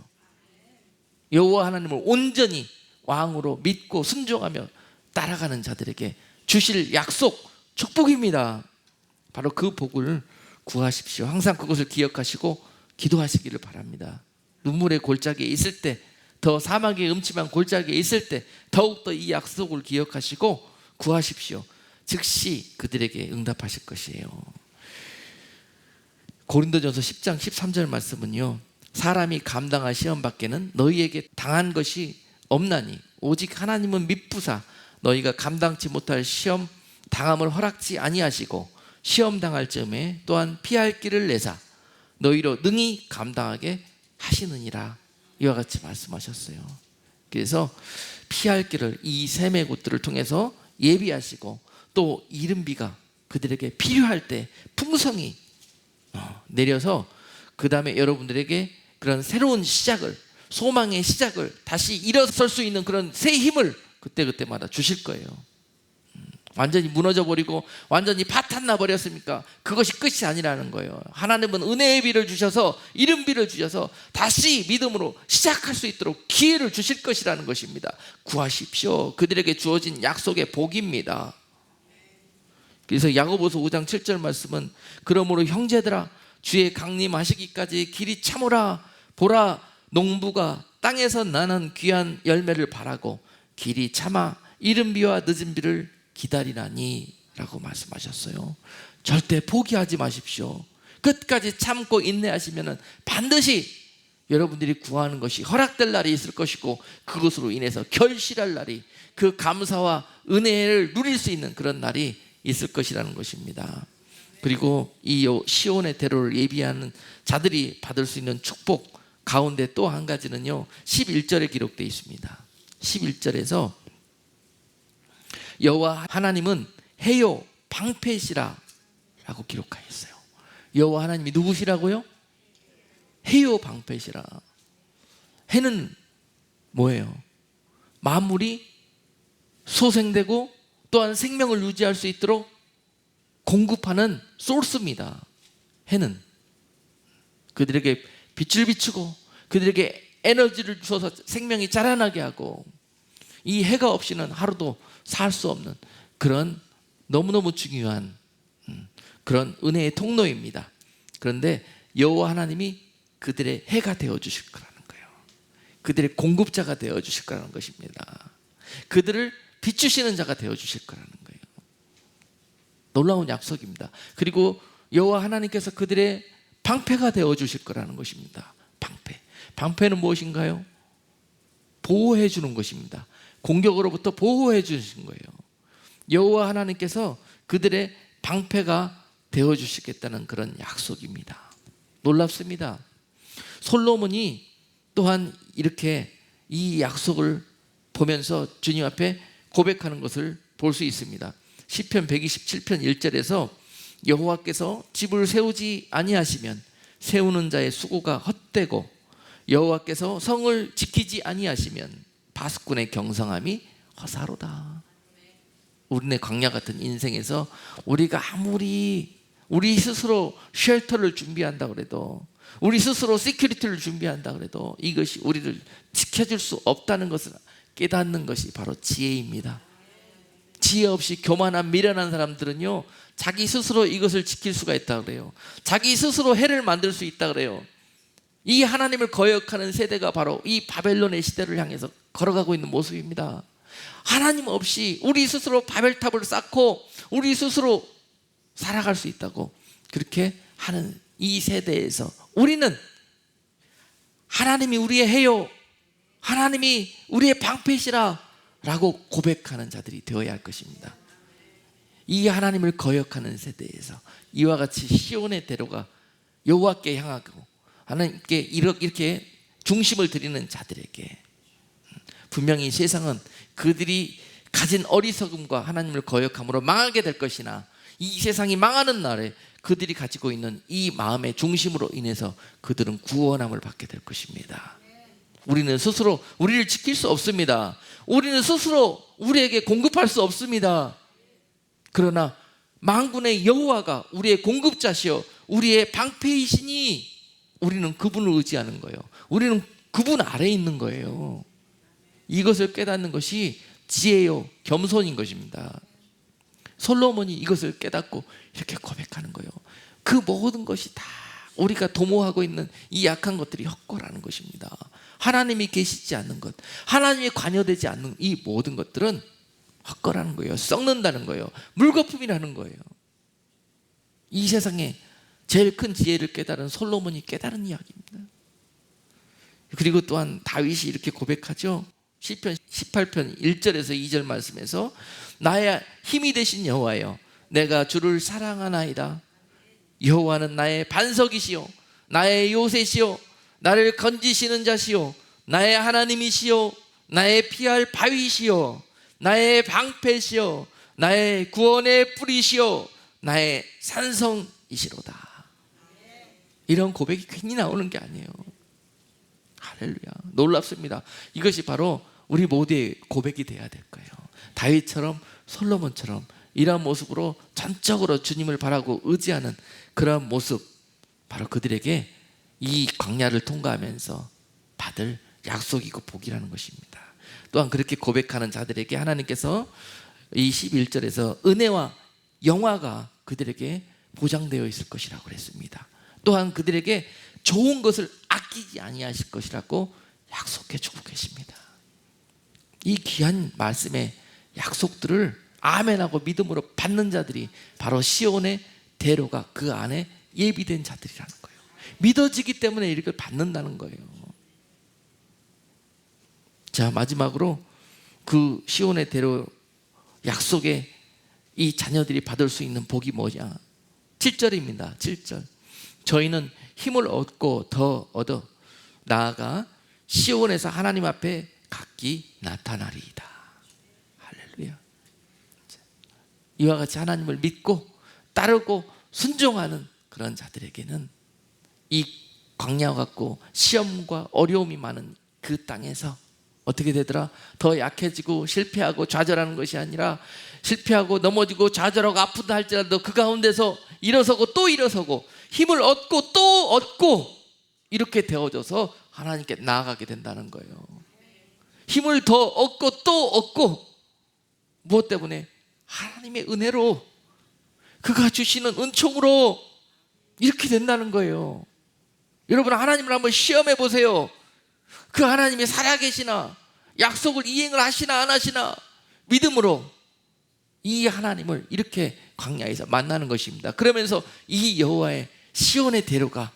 여호와 하나님을 온전히 왕으로 믿고 순종하며 따라가는 자들에게 주실 약속, 축복입니다. 바로 그 복을 구하십시오. 항상 그것을 기억하시고 기도하시기를 바랍니다. 눈물의 골짜기에 있을 때, 더 사막의 음침한 골짜기에 있을 때 더욱더 이 약속을 기억하시고 구하십시오. 즉시 그들에게 응답하실 것이에요. 고린도전서 10장 13절 말씀은요, 사람이 감당할 시험 밖에는 너희에게 당한 것이 없나니 오직 하나님은 미쁘사 너희가 감당치 못할 시험 당함을 허락지 아니하시고 시험 당할 즈음에 또한 피할 길을 내사 너희로 능히 감당하게 하시느니라. 이와 같이 말씀하셨어요. 그래서 피할 길을 이 샘의 곳들을 통해서 예비하시고 또 이른비가 그들에게 필요할 때 풍성히 내려서 그 다음에 여러분들에게 그런 새로운 시작을, 소망의 시작을, 다시 일어설 수 있는 그런 새 힘을 그때그때마다 주실 거예요. 완전히 무너져 버리고 완전히 파탄나 버렸습니까? 그것이 끝이 아니라는 거예요. 하나님은 은혜의 비를 주셔서, 이른비를 주셔서 다시 믿음으로 시작할 수 있도록 기회를 주실 것이라는 것입니다. 구하십시오. 그들에게 주어진 약속의 복입니다. 그래서 야고보서 5장 7절 말씀은 그러므로 형제들아 주의 강림하시기까지 길이 참으라. 보라, 농부가 땅에서 나는 귀한 열매를 바라고 길이 참아 이른비와 늦은비를 기다리라니 라고 말씀하셨어요. 절대 포기하지 마십시오. 끝까지 참고 인내하시면 반드시 여러분들이 구하는 것이 허락될 날이 있을 것이고, 그것으로 인해서 결실할 날이, 그 감사와 은혜를 누릴 수 있는 그런 날이 있을 것이라는 것입니다. 그리고 이 시온의 대로를 예비하는 자들이 받을 수 있는 축복 가운데 또 한 가지는요, 11절에 기록되어 있습니다. 11절에서 여호와 하나님은 해요 방패시라 라고 기록하였어요. 여호와 하나님이 누구시라고요? 해요 방패시라. 해는 뭐예요? 만물이 소생되고 또한 생명을 유지할 수 있도록 공급하는 소스입니다. 해는 그들에게 빛을 비추고 그들에게 에너지를 주어서 생명이 자라나게 하고, 이 해가 없이는 하루도 살 수 없는 그런 너무너무 중요한 그런 은혜의 통로입니다. 그런데 여호와 하나님이 그들의 해가 되어주실 거라는 거예요. 그들의 공급자가 되어주실 거라는 것입니다. 그들을 비추시는 자가 되어주실 거라는 거예요. 놀라운 약속입니다. 그리고 여호와 하나님께서 그들의 방패가 되어주실 거라는 것입니다. 방패는 무엇인가요? 보호해 주는 것입니다. 공격으로부터 보호해 주신 거예요. 여호와 하나님께서 그들의 방패가 되어주시겠다는 그런 약속입니다. 놀랍습니다. 솔로몬이 또한 이렇게 이 약속을 보면서 주님 앞에 고백하는 것을 볼 수 있습니다. 시편 127편 1절에서 여호와께서 집을 세우지 아니하시면 세우는 자의 수고가 헛되고, 여호와께서 성을 지키지 아니하시면 바스꾼의 경성함이 허사로다. 우리네 광야 같은 인생에서 우리가 아무리 우리 스스로 쉘터를 준비한다 그래도, 우리 스스로 시큐리티를 준비한다 그래도 이것이 우리를 지켜줄 수 없다는 것을 깨닫는 것이 바로 지혜입니다. 지혜 없이 교만한 미련한 사람들은요, 자기 스스로 이것을 지킬 수가 있다 그래요. 자기 스스로 해를 만들 수 있다 그래요. 이 하나님을 거역하는 세대가 바로 이 바벨론의 시대를 향해서 걸어가고 있는 모습입니다. 하나님 없이 우리 스스로 바벨탑을 쌓고 우리 스스로 살아갈 수 있다고 그렇게 하는 이 세대에서 우리는 하나님이 우리의 해요, 하나님이 우리의 방패시라 라고 고백하는 자들이 되어야 할 것입니다. 이 하나님을 거역하는 세대에서 이와 같이 시온의 대로가 여호와께 향하고 하나님께 이렇게 중심을 드리는 자들에게, 분명히 세상은 그들이 가진 어리석음과 하나님을 거역함으로 망하게 될 것이나, 이 세상이 망하는 날에 그들이 가지고 있는 이 마음의 중심으로 인해서 그들은 구원함을 받게 될 것입니다. 우리는 스스로 우리를 지킬 수 없습니다. 우리는 스스로 우리에게 공급할 수 없습니다. 그러나 만군의 여호와가 우리의 공급자시요 우리의 방패이시니 우리는 그분을 의지하는 거예요. 우리는 그분 아래에 있는 거예요. 이것을 깨닫는 것이 지혜요 겸손인 것입니다. 솔로몬이 이것을 깨닫고 이렇게 고백하는 거예요. 그 모든 것이 다 우리가 도모하고 있는 이 약한 것들이 헛거라는 것입니다. 하나님이 계시지 않는 것, 하나님이 관여되지 않는 이 모든 것들은 헛거라는 거예요. 썩는다는 거예요. 물거품이라는 거예요. 이 세상에 제일 큰 지혜를 깨달은 솔로몬이 깨달은 이야기입니다. 그리고 또한 다윗이 이렇게 고백하죠. 시편 18편 1절에서 2절 말씀에서 나의 힘이 되신 여호와여, 내가 주를 사랑하나이다. 여호와는 나의 반석이시요 나의 요새시요 나를 건지시는 자시요 나의 하나님이시요 나의 피할 바위시요 나의 방패시요 나의 구원의 뿌리시요 나의 산성이시로다. 이런 고백이 괜히 나오는 게 아니에요. 할렐루야, 놀랍습니다. 이것이 바로 우리 모두의 고백이 돼야 될 거예요. 다윗처럼 솔로몬처럼 이러한 모습으로 전적으로 주님을 바라고 의지하는 그러한 모습, 바로 그들에게 이 광야를 통과하면서 받을 약속이고 복이라는 것입니다. 또한 그렇게 고백하는 자들에게 하나님께서 이 11절에서 은혜와 영화가 그들에게 보장되어 있을 것이라고 그랬습니다. 또한 그들에게 좋은 것을 아끼지 아니하실 것이라고 약속해 주고 계십니다. 이 귀한 말씀의 약속들을 아멘하고 믿음으로 받는 자들이 바로 시온의 대로가 그 안에 예비된 자들이라는 거예요. 믿어지기 때문에 이렇게 받는다는 거예요. 자, 마지막으로 그 시온의 대로 약속의 이 자녀들이 받을 수 있는 복이 뭐냐? 7절입니다. 7절. 저희는 힘을 얻고 더 얻어 나아가 시온에서 하나님 앞에 각기 나타나리이다. 할렐루야. 이와 같이 하나님을 믿고 따르고 순종하는 그런 자들에게는 이 광야와 같고 시험과 어려움이 많은 그 땅에서 어떻게 되더라? 더 약해지고 실패하고 좌절하는 것이 아니라 실패하고 넘어지고 좌절하고 아프다 할지라도 그 가운데서 일어서고 또 일어서고 힘을 얻고 또 얻고 이렇게 되어져서 하나님께 나아가게 된다는 거예요. 힘을 더 얻고 또 얻고, 무엇 때문에? 하나님의 은혜로, 그가 주시는 은총으로 이렇게 된다는 거예요. 여러분, 하나님을 한번 시험해 보세요. 그 하나님이 살아계시나, 약속을 이행을 하시나 안 하시나, 믿음으로 이 하나님을 이렇게 광야에서 만나는 것입니다. 그러면서 이 여호와의 시온의 대로가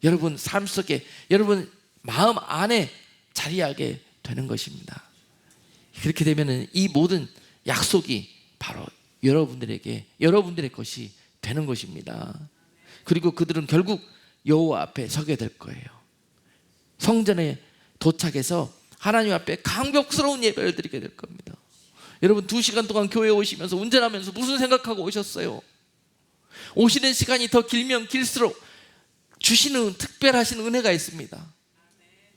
여러분 삶 속에, 여러분 마음 안에 자리하게 되는 것입니다. 그렇게 되면 이 모든 약속이 바로 여러분들에게, 여러분들의 것이 되는 것입니다. 그리고 그들은 결국 여호와 앞에 서게 될 거예요. 성전에 도착해서 하나님 앞에 감격스러운 예배를 드리게 될 겁니다. 여러분 2시간 동안 교회에 오시면서 운전하면서 무슨 생각하고 오셨어요? 오시는 시간이 더 길면 길수록 주시는 특별하신 은혜가 있습니다.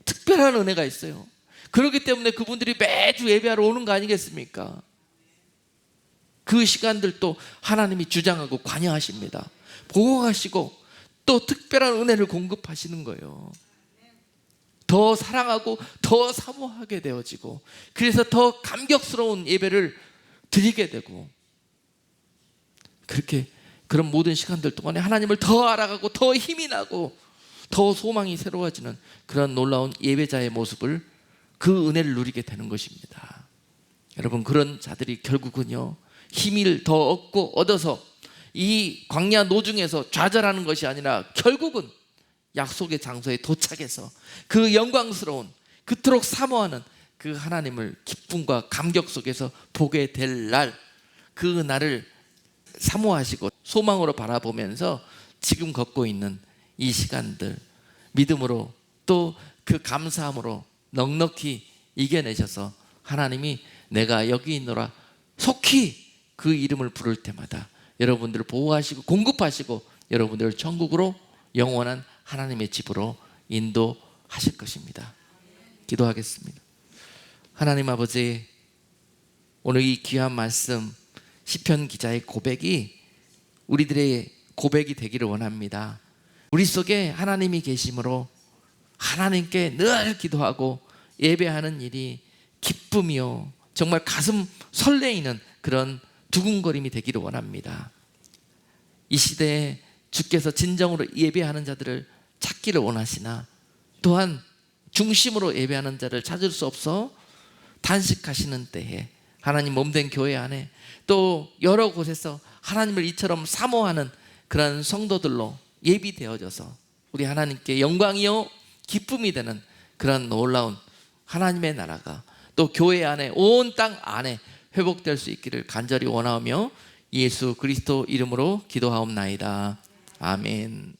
특별한 은혜가 있어요. 그렇기 때문에 그분들이 매주 예배하러 오는 거 아니겠습니까? 그 시간들도 하나님이 주장하고 관여하십니다. 보호하시고 또 특별한 은혜를 공급하시는 거예요. 더 사랑하고 더 사모하게 되어지고, 그래서 더 감격스러운 예배를 드리게 되고, 그렇게 그런 모든 시간들 동안에 하나님을 더 알아가고 더 힘이 나고 더 소망이 새로워지는 그런 놀라운 예배자의 모습을, 그 은혜를 누리게 되는 것입니다. 여러분, 그런 자들이 결국은요 힘을 더 얻고 얻어서 이 광야 노중에서 좌절하는 것이 아니라 결국은 약속의 장소에 도착해서 그 영광스러운, 그토록 사모하는 그 하나님을 기쁨과 감격 속에서 보게 될 날, 그 날을 사모하시고 소망으로 바라보면서 지금 걷고 있는 이 시간들 믿음으로 또 그 감사함으로 넉넉히 이겨내셔서 하나님이 내가 여기 있노라 속히 그 이름을 부를 때마다 여러분들을 보호하시고 공급하시고 여러분들을 천국으로, 영원한 하나님의 집으로 인도하실 것입니다. 기도하겠습니다. 하나님 아버지, 오늘 이 귀한 말씀 시편 기자의 고백이 우리들의 고백이 되기를 원합니다. 우리 속에 하나님이 계심으로 하나님께 늘 기도하고 예배하는 일이 기쁨이요 정말 가슴 설레이는 그런 두근거림이 되기를 원합니다. 이 시대에 주께서 진정으로 예배하는 자들을 찾기를 원하시나, 또한 중심으로 예배하는 자를 찾을 수 없어 단식하시는 때에 하나님 몸된 교회 안에 또 여러 곳에서 하나님을 이처럼 사모하는 그런 성도들로 예비되어져서 우리 하나님께 영광이요 기쁨이 되는 그런 놀라운 하나님의 나라가 또 교회 안에, 온 땅 안에 회복될 수 있기를 간절히 원하며 예수 그리스도 이름으로 기도하옵나이다. 아멘.